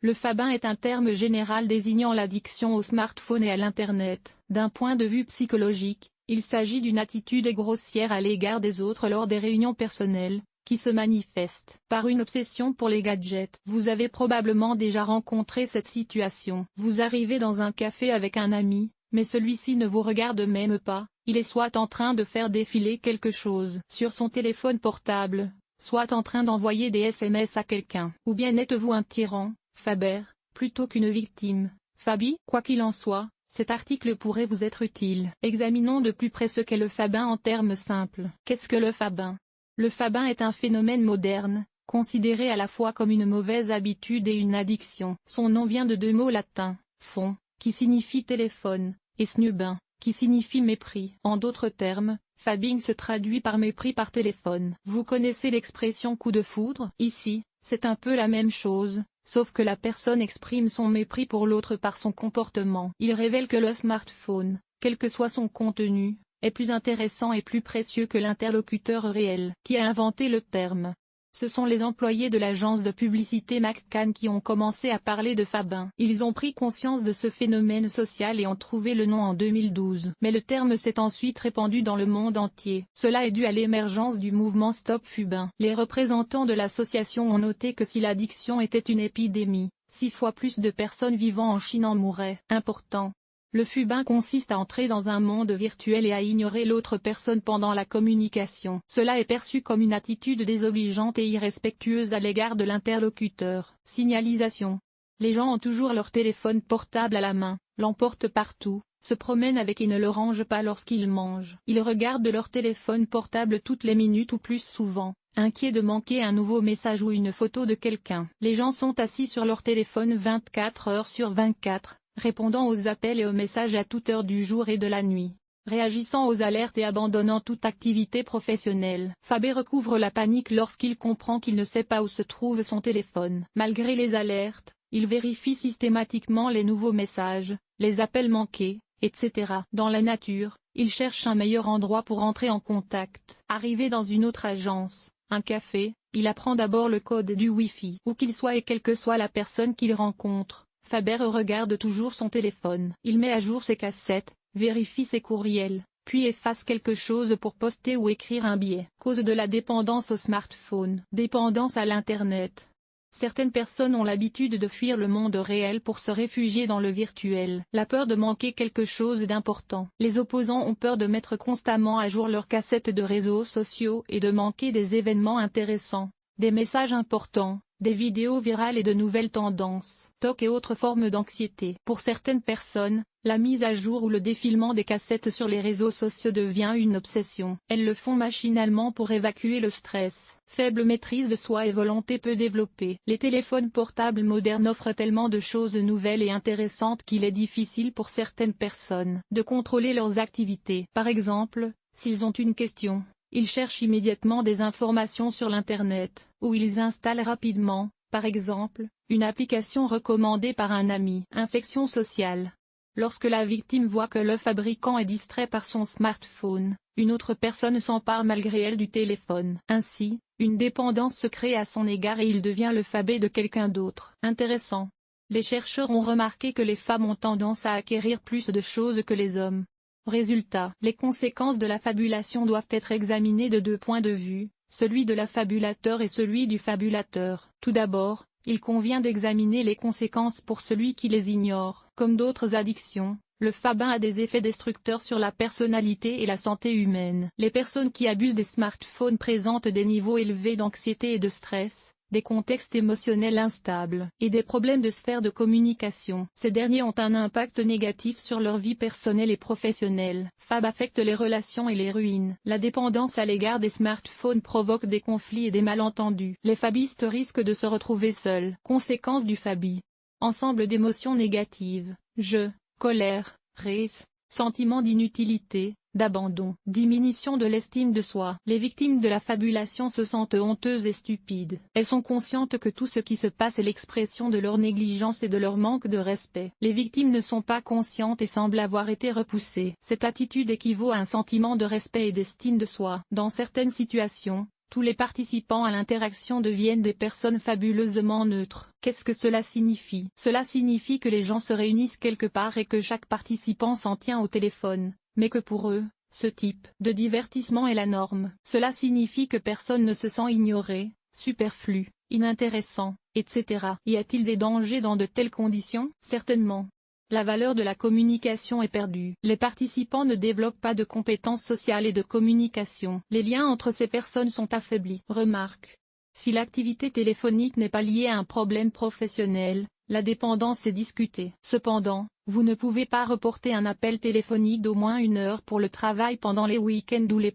Le fabin est un terme général désignant l'addiction au smartphone et à l'Internet. D'un point de vue psychologique, il s'agit d'une attitude grossière à l'égard des autres lors des réunions personnelles, qui se manifeste par une obsession pour les gadgets. Vous avez probablement déjà rencontré cette situation. Vous arrivez dans un café avec un ami, mais celui-ci ne vous regarde même pas, il est soit en train de faire défiler quelque chose sur son téléphone portable, soit en train d'envoyer des SMS à quelqu'un. Ou bien êtes-vous un tyran, Faber, plutôt qu'une victime, Fabi? Quoi qu'il en soit, cet article pourrait vous être utile. Examinons de plus près ce qu'est le fabin en termes simples. Qu'est-ce que le fabin? Le fabin est un phénomène moderne, considéré à la fois comme une mauvaise habitude et une addiction. Son nom vient de deux mots latins, fon, qui signifie téléphone, et snubin, qui signifie mépris. En d'autres termes, fabbing se traduit par mépris par téléphone. Vous connaissez l'expression coup de foudre? Ici, c'est un peu la même chose, sauf que la personne exprime son mépris pour l'autre par son comportement. Il révèle que le smartphone, quel que soit son contenu, est plus intéressant et plus précieux que l'interlocuteur réel. Qui a inventé le terme? Ce sont les employés de l'agence de publicité McCann qui ont commencé à parler de fabin. Ils ont pris conscience de ce phénomène social et ont trouvé le nom en 2012. Mais le terme s'est ensuite répandu dans le monde entier. Cela est dû à l'émergence du mouvement Stop Fubin. Les représentants de l'association ont noté que si l'addiction était une épidémie, 6 fois plus de personnes vivant en Chine en mourraient. Important. Le fubin consiste à entrer dans un monde virtuel et à ignorer l'autre personne pendant la communication. Cela est perçu comme une attitude désobligeante et irrespectueuse à l'égard de l'interlocuteur. Signalisation. Les gens ont toujours leur téléphone portable à la main, l'emportent partout, se promènent avec et ne le rangent pas lorsqu'ils mangent. Ils regardent leur téléphone portable toutes les minutes ou plus souvent, inquiets de manquer un nouveau message ou une photo de quelqu'un. Les gens sont assis sur leur téléphone 24 heures sur 24. Répondant aux appels et aux messages à toute heure du jour et de la nuit, réagissant aux alertes et abandonnant toute activité professionnelle. Faber recouvre la panique lorsqu'il comprend qu'il ne sait pas où se trouve son téléphone. Malgré les alertes, il vérifie systématiquement les nouveaux messages, les appels manqués, etc. Dans la nature, il cherche un meilleur endroit pour entrer en contact. Arrivé dans une autre agence, un café, il apprend d'abord le code du Wi-Fi. Où qu'il soit et quelle que soit la personne qu'il rencontre, Faber regarde toujours son téléphone. Il met à jour ses cassettes, vérifie ses courriels, puis efface quelque chose pour poster ou écrire un billet. Cause de la dépendance au smartphone. Dépendance à l'Internet. Certaines personnes ont l'habitude de fuir le monde réel pour se réfugier dans le virtuel. La peur de manquer quelque chose d'important. Les opposants ont peur de mettre constamment à jour leurs cassettes de réseaux sociaux et de manquer des événements intéressants, des messages importants, des vidéos virales et de nouvelles tendances, TOC et autres formes d'anxiété. Pour certaines personnes, la mise à jour ou le défilement des cassettes sur les réseaux sociaux devient une obsession. Elles le font machinalement pour évacuer le stress. Faible maîtrise de soi et volonté peu développée. Les téléphones portables modernes offrent tellement de choses nouvelles et intéressantes qu'il est difficile pour certaines personnes de contrôler leurs activités. Par exemple, s'ils ont une question, ils cherchent immédiatement des informations sur l'Internet, ou ils installent rapidement, par exemple, une application recommandée par un ami. Infection sociale. Lorsque la victime voit que le fabricant est distrait par son smartphone, une autre personne s'empare malgré elle du téléphone. Ainsi, une dépendance se crée à son égard et il devient le fabé de quelqu'un d'autre. Intéressant. Les chercheurs ont remarqué que les femmes ont tendance à acquérir plus de choses que les hommes. Résultat, les conséquences de la fabulation doivent être examinées de deux points de vue, celui de la fabulateur et celui du fabulateur. Tout d'abord, il convient d'examiner les conséquences pour celui qui les ignore. Comme d'autres addictions, le fabin a des effets destructeurs sur la personnalité et la santé humaine. Les personnes qui abusent des smartphones présentent des niveaux élevés d'anxiété et de stress, des contextes émotionnels instables, et des problèmes de sphère de communication. Ces derniers ont un impact négatif sur leur vie personnelle et professionnelle. Fab affecte les relations et les ruine. La dépendance à l'égard des smartphones provoque des conflits et des malentendus. Les fabistes risquent de se retrouver seuls. Conséquences du fabie. Ensemble d'émotions négatives, jeu, colère, rage, sentiment d'inutilité, d'abandon, diminution de l'estime de soi. Les victimes de la fabulation se sentent honteuses et stupides. Elles sont conscientes que tout ce qui se passe est l'expression de leur négligence et de leur manque de respect. Les victimes ne sont pas conscientes et semblent avoir été repoussées. Cette attitude équivaut à un sentiment de respect et d'estime de soi. Dans certaines situations, tous les participants à l'interaction deviennent des personnes fabuleusement neutres. Qu'est-ce que cela signifie? Cela signifie que les gens se réunissent quelque part et que chaque participant s'en tient au téléphone, mais que pour eux, ce type de divertissement est la norme. Cela signifie que personne ne se sent ignoré, superflu, inintéressant, etc. Y a-t-il des dangers dans de telles conditions? Certainement. La valeur de la communication est perdue. Les participants ne développent pas de compétences sociales et de communication. Les liens entre ces personnes sont affaiblis. Remarque. Si l'activité téléphonique n'est pas liée à un problème professionnel, la dépendance est discutée. Cependant, vous ne pouvez pas reporter un appel téléphonique d'au moins 1 heure pour le travail pendant les week-ends ou les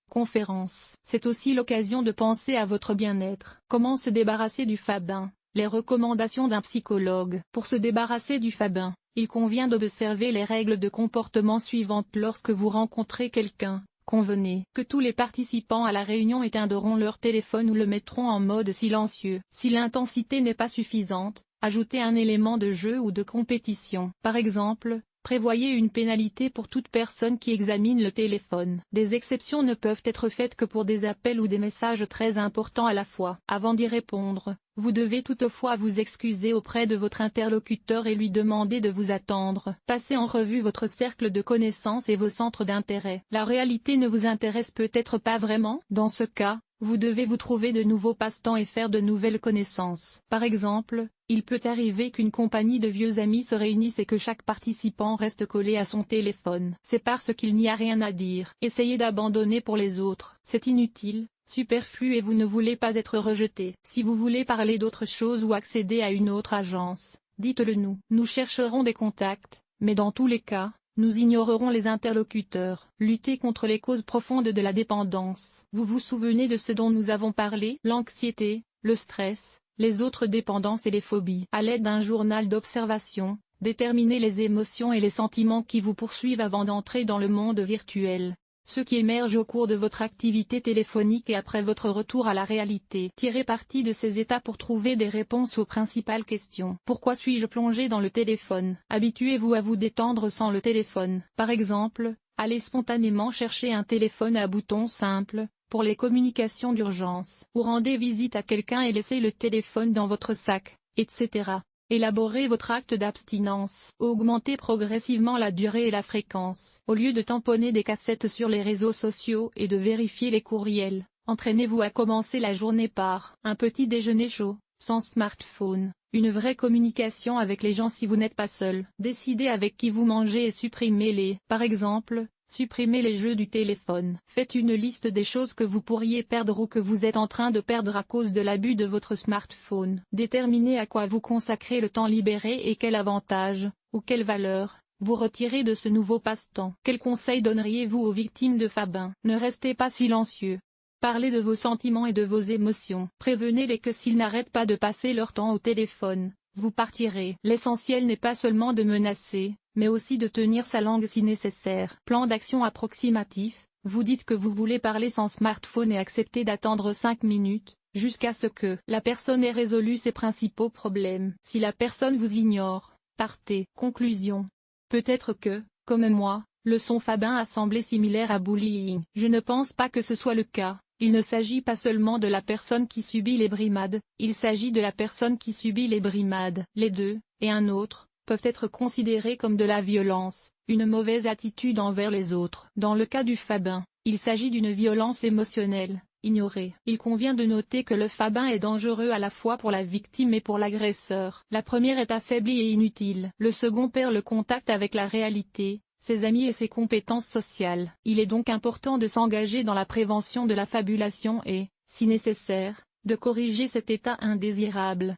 conférences. C'est aussi l'occasion de penser à votre bien-être. Comment se débarrasser du fabin? Les recommandations d'un psychologue. Pour se débarrasser du fabin, il convient d'observer les règles de comportement suivantes lorsque vous rencontrez quelqu'un. Convenez que tous les participants à la réunion éteindront leur téléphone ou le mettront en mode silencieux. Si l'intensité n'est pas suffisante, ajoutez un élément de jeu ou de compétition. Par exemple, prévoyez une pénalité pour toute personne qui examine le téléphone. Des exceptions ne peuvent être faites que pour des appels ou des messages très importants à la fois. Avant d'y répondre, vous devez toutefois vous excuser auprès de votre interlocuteur et lui demander de vous attendre. Passez en revue votre cercle de connaissances et vos centres d'intérêt. La réalité ne vous intéresse peut-être pas vraiment. Dans ce cas, vous devez vous trouver de nouveaux passe-temps et faire de nouvelles connaissances. Par exemple, il peut arriver qu'une compagnie de vieux amis se réunisse et que chaque participant reste collé à son téléphone. C'est parce qu'il n'y a rien à dire. Essayez d'abandonner pour les autres. C'est inutile, superflu et vous ne voulez pas être rejeté. Si vous voulez parler d'autre chose ou accéder à une autre agence, dites-le nous. Nous chercherons des contacts, mais dans tous les cas, nous ignorerons les interlocuteurs. Lutter contre les causes profondes de la dépendance. Vous vous souvenez de ce dont nous avons parlé? L'anxiété, le stress, les autres dépendances et les phobies. À l'aide d'un journal d'observation, déterminez les émotions et les sentiments qui vous poursuivent avant d'entrer dans le monde virtuel. Ceux qui émergent au cours de votre activité téléphonique et après votre retour à la réalité. Tirez parti de ces états pour trouver des réponses aux principales questions. Pourquoi suis-je plongé dans le téléphone? Habituez-vous à vous détendre sans le téléphone. Par exemple, allez spontanément chercher un téléphone à bouton simple, pour les communications d'urgence. Ou rendez visite à quelqu'un et laissez le téléphone dans votre sac, etc. Élaborez votre acte d'abstinence. Augmentez progressivement la durée et la fréquence. Au lieu de tamponner des cassettes sur les réseaux sociaux et de vérifier les courriels, entraînez-vous à commencer la journée par un petit déjeuner chaud, sans smartphone, une vraie communication avec les gens si vous n'êtes pas seul. Décidez avec qui vous mangez et supprimez-les. Par exemple, supprimez les jeux du téléphone. Faites une liste des choses que vous pourriez perdre ou que vous êtes en train de perdre à cause de l'abus de votre smartphone. Déterminez à quoi vous consacrez le temps libéré et quel avantage, ou quelle valeur, vous retirez de ce nouveau passe-temps. Quels conseils donneriez-vous aux victimes de Fabin? Ne restez pas silencieux. Parlez de vos sentiments et de vos émotions. Prévenez-les que s'ils n'arrêtent pas de passer leur temps au téléphone, vous partirez. L'essentiel n'est pas seulement de menacer, mais aussi de tenir sa langue si nécessaire. Plan d'action approximatif, vous dites que vous voulez parler sans smartphone et acceptez d'attendre 5 minutes, jusqu'à ce que la personne ait résolu ses principaux problèmes. Si la personne vous ignore, partez. Conclusion. Peut-être que, comme moi, le son Fabin a semblé similaire à bullying. Je ne pense pas que ce soit le cas. Il ne s'agit pas seulement de la personne qui subit les brimades, il s'agit de la personne qui subit les brimades. Les deux, et un autre, peuvent être considérés comme de la violence, une mauvaise attitude envers les autres. Dans le cas du Fabin, il s'agit d'une violence émotionnelle, ignorée. Il convient de noter que le Fabin est dangereux à la fois pour la victime et pour l'agresseur. La première est affaiblie et inutile. Le second perd le contact avec la réalité, ses amis et ses compétences sociales. Il est donc important de s'engager dans la prévention de la fabulation et, si nécessaire, de corriger cet état indésirable.